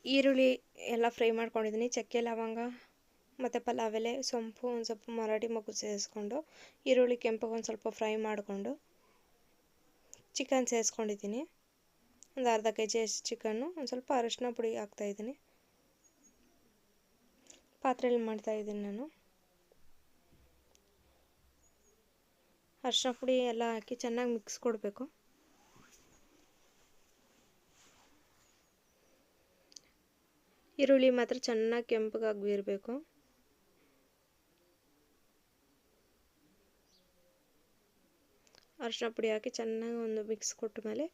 ಈರುಳ್ಳಿ ಎಲ್ಲ ಫ್ರೈ ಮಾಡ್ಕೊಂಡಿದ್ದೀನಿ. ಚಕ್ಕೆ ಲವಂಗ ಮತ್ತು ಪಲಾವ್ ಎಲೆ, ಸೊಂಪು, ಒಂದು ಸ್ವಲ್ಪ ಮರಾಠಿ ಮೊಗ್ಗು ಸೇರಿಸ್ಕೊಂಡು ಈರುಳ್ಳಿ ಕೆಂಪಗೆ ಒಂದು ಸ್ವಲ್ಪ ಫ್ರೈ ಮಾಡಿಕೊಂಡು ಚಿಕನ್ ಸೇರಿಸ್ಕೊಂಡಿದ್ದೀನಿ. ಒಂದು ಅರ್ಧ kg ಅಷ್ಟು ಚಿಕನ್ನು. ಒಂದು ಸ್ವಲ್ಪ ಅರಿಶಿನ ಪುಡಿ ಹಾಕ್ತಾಯಿದ್ದೀನಿ. ಪಾತ್ರೆಯಲ್ಲಿ ಮಾಡ್ತಾಯಿದ್ದೀನಿ ನಾನು. ಅರಿಶಿನ ಪುಡಿ ಎಲ್ಲ ಹಾಕಿ ಚೆನ್ನಾಗಿ ಮಿಕ್ಸ್ ಕೊಡಬೇಕು. ಈರುಳ್ಳಿ ಮಾತ್ರ ಚೆನ್ನಾಗಿ ಕೆಂಪಗಾಗಿರಬೇಕು. ಅರಿಶಿನ ಪುಡಿ ಹಾಕಿ ಚೆನ್ನಾಗಿ ಒಂದು ಮಿಕ್ಸ್ ಕೊಟ್ಟ ಮೇಲೆ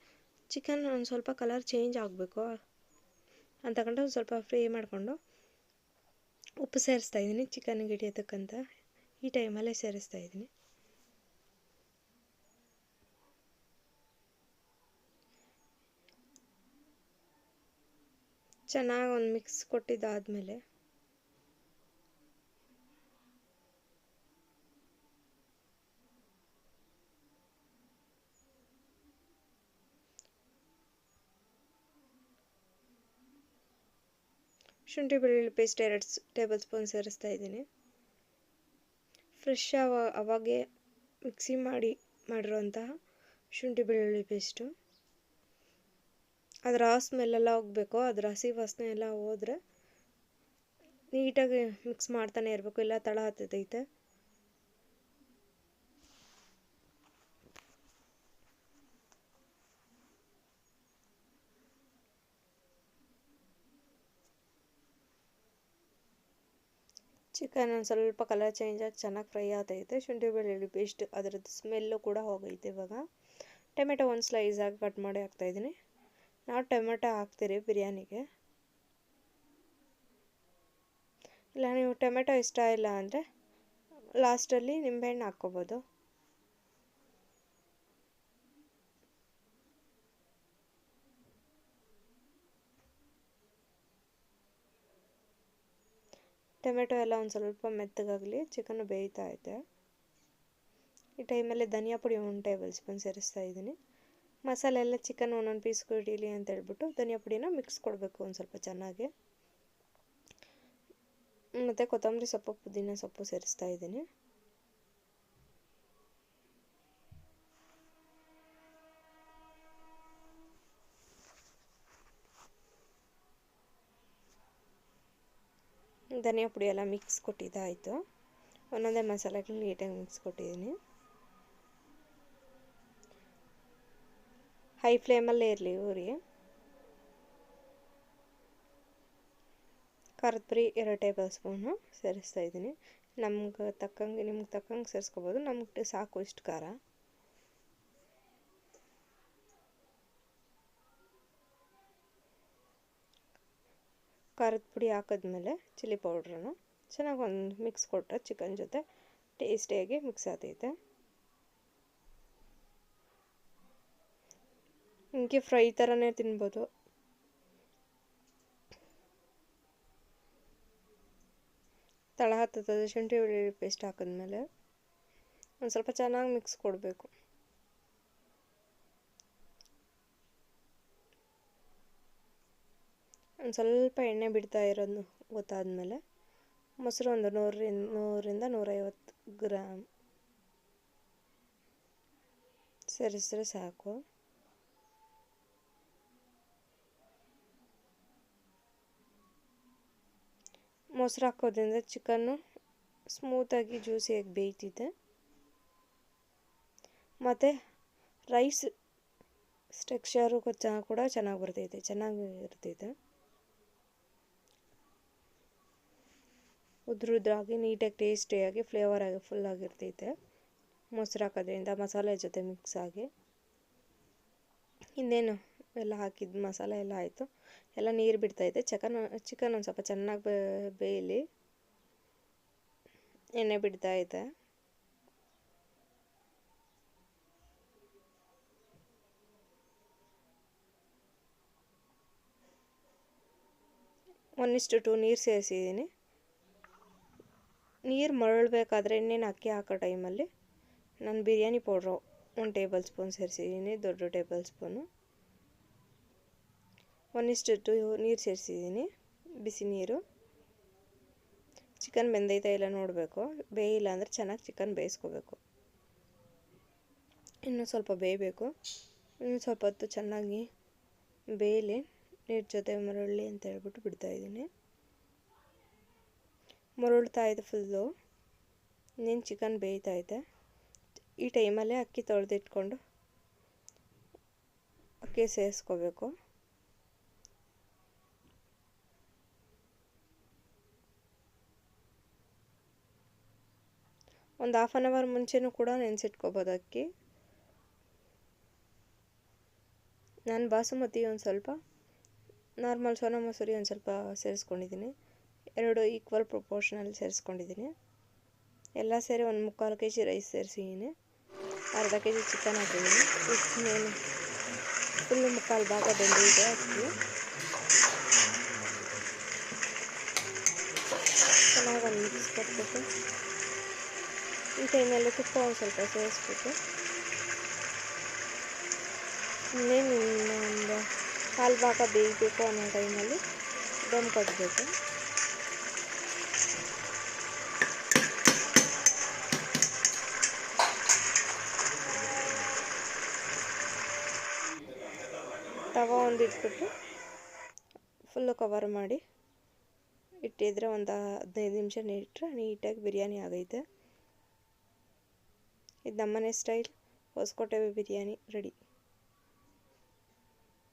ಚಿಕನ್ ಒಂದು ಸ್ವಲ್ಪ ಕಲರ್ ಚೇಂಜ್ ಆಗಬೇಕು ಅಂತಕೊಂಡು ಒಂದು ಸ್ವಲ್ಪ ಫ್ರೈ ಮಾಡಿಕೊಂಡು ಉಪ್ಪು ಸೇರಿಸ್ತಾಯಿದ್ದೀನಿ. ಚಿಕನ್ಗೆ ಹಿಡಿಯೋತಕ್ಕಂಥ ಈ ಟೈಮಲ್ಲೇ ಸೇರಿಸ್ತಾಯಿದ್ದೀನಿ. ಚೆನ್ನಾಗಿ ಒಂದು ಮಿಕ್ಸ್ ಕೊಟ್ಟಿದ್ದಾದಮೇಲೆ ಶುಂಠಿ ಬೆಳ್ಳುಳ್ಳಿ ಪೇಸ್ಟ್ 2 ಟೇಬಲ್ ಸ್ಪೂನ್ ಸೇರಿಸ್ತಾ ಇದ್ದೀನಿ. ಫ್ರೆಶ್ ಅವಾಗೇ ಮಿಕ್ಸಿ ಮಾಡಿರೋಂತಹ ಶುಂಠಿ ಬೆಳ್ಳುಳ್ಳಿ ಪೇಸ್ಟು. ಅದರ ಸ್ಮೆಲ್ಲೆಲ್ಲ ಹೋಗಬೇಕು. ಅದರ ಹಸಿ ವಾಸನೆ ಎಲ್ಲ ಹೋದರೆ ನೀಟಾಗಿ ಮಿಕ್ಸ್ ಮಾಡ್ತಾನೆ ಇರಬೇಕು, ಇಲ್ಲ ತಳ ಹತ್ತೈತೆ. ಚಿಕನ್ ಒಂದು ಸ್ವಲ್ಪ ಕಲರ್ ಚೇಂಜ್ ಆಗಿ ಚೆನ್ನಾಗಿ ಫ್ರೈ ಆಗ್ತೈತೆ. ಶುಂಠಿ ಬೆಳ್ಳುಳ್ಳಿ ಪೇಸ್ಟ್ ಅದರದ್ದು ಸ್ಮೆಲ್ಲು ಕೂಡ ಹೋಗೈತೆ. ಇವಾಗ ಟೊಮೆಟೊ ಒಂದು ಸ್ಲೈಸಾಗಿ ಕಟ್ ಮಾಡಿ ಹಾಕ್ತಾಯಿದ್ದೀನಿ. ನಾವು ಟೊಮೆಟೊ ಹಾಕ್ತೀರಿ ಬಿರಿಯಾನಿಗೆ. ಇಲ್ಲ ನೀವು ಟೊಮೆಟೊ ಇಷ್ಟ ಇಲ್ಲ ಅಂದರೆ ಲಾಸ್ಟಲ್ಲಿ ನಿಂಬೆಹಣ್ಣು ಹಾಕ್ಕೋಬೋದು. ಟೊಮೆಟೊ ಎಲ್ಲ ಒಂದು ಸ್ವಲ್ಪ ಮೆತ್ತಗಾಗಲಿ. ಚಿಕನ್ನು ಬೇಯ್ತಾ ಐತೆ. ಈ ಟೈಮಲ್ಲಿ ಧನಿಯಾ ಪುಡಿ 1 ಟೇಬಲ್ ಸ್ಪೂನ್ ಸೇರಿಸ್ತಾ ಇದ್ದೀನಿ. ಮಸಾಲೆ ಎಲ್ಲ ಚಿಕನ್ ಒಂದೊಂದು ಪೀಸ್ ಹಿಡೀಲಿ ಅಂತ ಹೇಳ್ಬಿಟ್ಟು ಧನಿಯಾ ಪುಡಿನ ಮಿಕ್ಸ್ ಕೊಡಬೇಕು ಒಂದು ಸ್ವಲ್ಪ ಚೆನ್ನಾಗಿ. ಮತ್ತು ಕೊತ್ತಂಬರಿ ಸೊಪ್ಪು, ಪುದೀನ ಸೊಪ್ಪು ಸೇರಿಸ್ತಾ ಇದ್ದೀನಿ. ಧನಿಯಾ ಪುಡಿ ಎಲ್ಲ ಮಿಕ್ಸ್ ಕೊಟ್ಟಿದ್ದಾಯಿತು. ಒಂದೊಂದೇ ಮಸಾಲೆಗಳು ನೀಟಾಗಿ ಮಿಕ್ಸ್ ಕೊಟ್ಟಿದ್ದೀನಿ. ಹೈ ಫ್ಲೇಮಲ್ಲೇ ಇರಲಿ ಉರಿ. ಖಾರದ ಪುಡಿ 2 ಟೇಬಲ್ ಸ್ಪೂನು ಸೇರಿಸ್ತಾ ಇದ್ದೀನಿ. ನಿಮ್ಗೆ ತಕ್ಕಂಗೆ ಸೇರಿಸ್ಕೋಬೋದು. ನಮ್ಗೆ ಸಾಕು ಇಷ್ಟು ಖಾರ. ಖಾರದ ಪುಡಿ ಹಾಕಿದ್ಮೇಲೆ ಚಿಲ್ಲಿ ಪೌಡ್ರನ್ನು ಚೆನ್ನಾಗಿ ಒಂದು ಮಿಕ್ಸ್ ಕೊಟ್ಟರೆ ಚಿಕನ್ ಜೊತೆ ಟೇಸ್ಟಿಯಾಗಿ ಮಿಕ್ಸ್ ಆಗ್ತೈತೆ. ಹಿಂಗೆ ಫ್ರೈ ಥರನೇ ತಿನ್ಬೋದು. ತಳ ಹತ್ತದ ಶುಂಠಿ ಬೆಳ್ಳುಳ್ಳಿ ಪೇಸ್ಟ್ ಹಾಕಿದ್ಮೇಲೆ ಒಂದು ಸ್ವಲ್ಪ ಚೆನ್ನಾಗಿ ಮಿಕ್ಸ್ ಕೊಡಬೇಕು. ಒಂದು ಸ್ವಲ್ಪ ಎಣ್ಣೆ ಬಿಡ್ತಾ ಇರೋದು ಗೊತ್ತಾದಮೇಲೆ ಮೊಸರು ಒಂದು 100ರಿಂದ 150 ಗ್ರಾಮ್ ಸೇರಿಸಿದ್ರೆ ಸಾಕು. ಮೊಸರು ಹಾಕೋದ್ರಿಂದ ಚಿಕನ್ನು ಸ್ಮೂತಾಗಿ ಜ್ಯೂಸಿಯಾಗಿ ಬೇಯ್ತಿದೆ. ಮತ್ತು ರೈಸ್ ಟೆಕ್ಸ್ಚರು ಕೂಡ ಚೆನ್ನಾಗಿ ಬರ್ತೈತೆ, ಚೆನ್ನಾಗಿ ಇರ್ತೈತೆ. ಉದ್ರುದ್ರಾಗಿ ನೀಟಾಗಿ ಟೇಸ್ಟಿಯಾಗಿ ಫ್ಲೇವರಾಗಿ ಫುಲ್ಲಾಗಿರ್ತೈತೆ ಮೊಸರು ಹಾಕೋದ್ರಿಂದ ಮಸಾಲೆ ಜೊತೆ ಮಿಕ್ಸ್ ಆಗಿ. ಇನ್ನೇನು ಎಲ್ಲ ಹಾಕಿದ ಮಸಾಲೆ ಎಲ್ಲ ಆಯಿತು. ಎಲ್ಲ ನೀರು ಬಿಡ್ತಾಯಿದೆ. ಚಿಕನ್ ಒಂದು ಸ್ವಲ್ಪ ಚೆನ್ನಾಗಿ ಬೇಯಲಿ. ಎಣ್ಣೆ ಬಿಡ್ತಾಯಿದೆ. ಒಂದಿಷ್ಟು 2 ನೀರು ಸೇರಿಸಿದ್ದೀನಿ. ನೀರು ಮರಳಬೇಕಾದ್ರೆ ಇನ್ನೇನು ಅಕ್ಕಿ ಹಾಕೋ ಟೈಮಲ್ಲಿ ನಾನು ಬಿರಿಯಾನಿ ಪೌಡ್ರು 1 ಟೇಬಲ್ ಸ್ಪೂನ್ ಸೇರಿಸಿದ್ದೀನಿ, ದೊಡ್ಡ ಟೇಬಲ್ ಸ್ಪೂನು. 1:2 ನೀರು ಸೇರಿಸಿದ್ದೀನಿ, ಬಿಸಿ ನೀರು. ಚಿಕನ್ ಬೆಂದೈತಾ ಇಲ್ಲ ನೋಡಬೇಕು, ಬೇಯಿಲ್ಲ ಅಂದರೆ ಚೆನ್ನಾಗಿ ಚಿಕನ್ ಬೇಯಿಸ್ಕೋಬೇಕು. ಇನ್ನೂ ಸ್ವಲ್ಪ ಬೇಯಬೇಕು, ಇನ್ನೂ ಸ್ವಲ್ಪ ಹೊತ್ತು ಚೆನ್ನಾಗಿ ಬೇಯಲಿ, ನೀರು ಜೊತೆ ಮರಳಿ ಅಂತ ಹೇಳ್ಬಿಟ್ಟು ಬಿಡ್ತಾಯಿದ್ದೀನಿ. ಮರಳ್ತಾ ಇದೆ ಫುಲ್ಲು, ಇನ್ನೇನು ಚಿಕನ್ ಬೇಯ್ತೈತೆ. ಈ ಟೈಮಲ್ಲೇ ಅಕ್ಕಿ ತೊಳೆದಿಟ್ಕೊಂಡು ಅಕ್ಕಿ ಸೇರಿಸ್ಕೋಬೇಕು. ಒಂದು ½ ಆನ್ ಅವರ್ ಮುಂಚೆನೂ ಕೂಡ ನೆನೆಸಿಟ್ಕೋಬೋದು ಅಕ್ಕಿ. ನಾನು ಬಾಸುಮತಿ ಒಂದು ಸ್ವಲ್ಪ, ನಾರ್ಮಲ್ ಸೋನಾ ಮಸೂರಿ ಒಂದು ಸ್ವಲ್ಪ ಸೇರಿಸ್ಕೊಂಡಿದ್ದೀನಿ. 2 ಈಕ್ವಲ್ ಪ್ರಪೋರ್ಷನಲ್ಲಿ ಸೇರಿಸ್ಕೊಂಡಿದ್ದೀನಿ. ಎಲ್ಲ ಸೇರಿ 1/4 kg ರೈಸ್ ಸೇರಿಸಿದ್ದೀನಿ, ಅರ್ಧ kg ಚಿಕನ್ ಹಾಕಿದ್ದೀನಿ. ಇನ್ನೇನು ಫುಲ್ಲು 3/4 ಭಾಗ ಬೆಂದಿದೆ ಅಕ್ಕಿ. ಚೆನ್ನಾಗಿ ಒಂದು ಮಿಕ್ಸ್ ಕೊಟ್ಬಿಟ್ಟು ಈ ಟೈಮಲ್ಲಿ ತುಪ್ಪ ಒಂದು ಸ್ವಲ್ಪ ಸೇರಿಸ್ಬಿಟ್ಟು ಇನ್ನೇನು ಒಂದು 1/4 ಭಾಗ ಬೇಯಬೇಕು ಅನ್ನೋ ಟೈಮಲ್ಲಿ ದಮ್ ಕೊಡಬೇಕು. ತವ ಒಂದು ಇಟ್ಬಿಟ್ಟು ಫುಲ್ಲು ಕವರ್ ಮಾಡಿ ಇಟ್ಟಿದ್ರೆ ಒಂದು 15 ನಿಮಿಷ ಇಟ್ಟರೆ ನೀಟಾಗಿ ಬಿರಿಯಾನಿ ಆಗೈತೆ. ಇದು ನಮ್ಮನೆ ಸ್ಟೈಲ್ ಹೊಸಕೋಟೆ ಬಿರಿಯಾನಿ ರೆಡಿ.